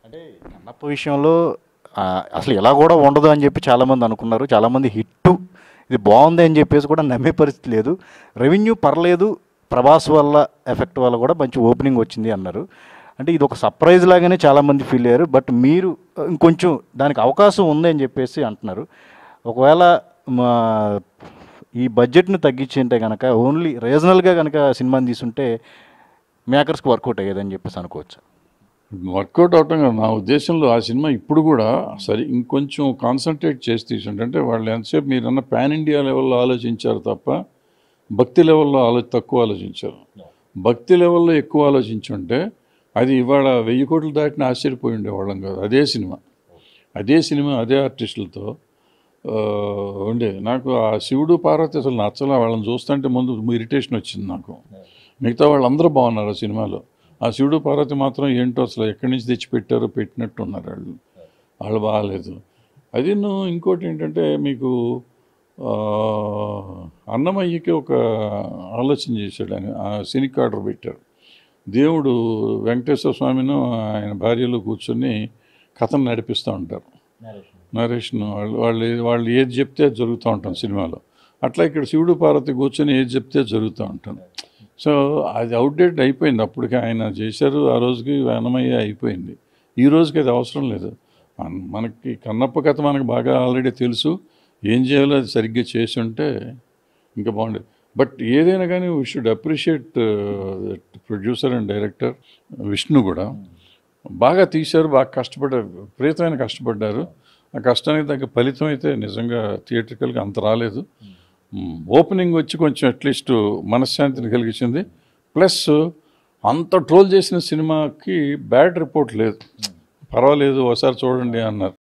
అంటే కన్నప్ప విషయంలో అసలు ఇలా కూడా ఉండదు అని చెప్పి చాలామంది అనుకున్నారు. చాలామంది హిట్టు ఇది బాగుంది అని చెప్పేసి కూడా నమ్మే పరిస్థితి లేదు. రెవెన్యూ పర్లేదు, ప్రభాస్ వల్ల ఎఫెక్ట్ వల్ల కూడా మంచి ఓపెనింగ్ వచ్చింది అన్నారు. అంటే ఇది ఒక సర్ప్రైజ్ లాగానే చాలామంది ఫీల్ అయ్యారు. బట్ మీరు ఇంకొంచెం దానికి అవకాశం ఉంది అని చెప్పేసి అంటున్నారు. ఒకవేళ మా ఈ బడ్జెట్ని తగ్గించింటే కనుక ఓన్లీ రీజనల్గా కనుక సినిమాని తీసుంటే మేకర్స్కి వర్కౌట్ అయ్యేదని చెప్పేసి అనుకోవచ్చు. వర్కౌట్ అవటం కాదు నా ఉద్దేశంలో. ఆ సినిమా ఇప్పుడు కూడా సరే ఇంకొంచెం కాన్సన్ట్రేట్ చేసి తీసుంటే వాళ్ళు ఎంతసేపు మీరన్న పాన్ ఇండియా లెవెల్లో ఆలోచించారు తప్ప భక్తి లెవెల్లో తక్కువ ఆలోచించారు. భక్తి లెవెల్లో ఎక్కువ ఆలోచించుంటే అది ఇవాళ 1000 కోట్లు దాటిన ఆశ్చర్యపోయి ఉండేవాళ్ళం కాదు. అదే సినిమా అదే ఆర్టిస్టులతో ఉండేది. నాకు ఆ శివుడు పార్వతి అసలు నచ్చలా. వాళ్ళని చూస్తుంటే ముందు ఇరిటేషన్ వచ్చింది నాకు. మిగతా వాళ్ళందరూ బాగున్నారు ఆ సినిమాలో. ఆ శివుడు పార్వతి మాత్రం ఏంటో అసలు ఎక్కడి నుంచి తెచ్చిపెట్టారో పెట్టినట్టు ఉన్నారు వాళ్ళు బాగాలేదు. అది ఇంకోటి ఏంటంటే మీకు అన్నమయ్యకి ఒక ఆలోచన చేశాడు ఆయన. ఆ సినిక్ ఆర్డర్ పెట్టారు. దేవుడు వెంకటేశ్వర స్వామిను ఆయన భార్యలో కూర్చొని కథను నడిపిస్తూ ఉంటారు. నరేష్ను వాళ్ళు ఏది చెప్తే అది జరుగుతూ ఉంటాం సినిమాలో. అట్లా ఇక్కడ శివుడు పార్వతి కూర్చొని ఏది చెప్తే జరుగుతూ ఉంటాను. సో అది అవుట్డేట్ అయిపోయింది. అప్పటికి ఆయన చేశారు, ఆ రోజుకి అన్నమయ్య అయిపోయింది. ఈ రోజుకి అది అవసరం లేదు. మనకి కన్నప్ప కథ మనకు బాగా ఆల్రెడీ తెలుసు. ఏం చేయాలో అది సరిగ్గా చేసి ఉంటే ఇంకా బాగుండేది. బట్ ఏదైనా కానీ we should appreciate producer and director Vishnu కూడా బాగా తీశారు, బాగా కష్టపడ్డారు, విపరీతమైన కష్టపడ్డారు. ఆ కష్టానికి తగ్గ ఫలితం అయితే నిజంగా థియేట్రికల్గా అంత రాలేదు. ఓపెనింగ్ వచ్చి కొంచెం అట్లీస్ట్ మనశ్శాంతిని కలిగించింది. ప్లస్ అంత ట్రోల్ చేసిన సినిమాకి బ్యాడ్ రిపోర్ట్ లేదు, పర్వాలేదు ఒకసారి చూడండి అన్నారు.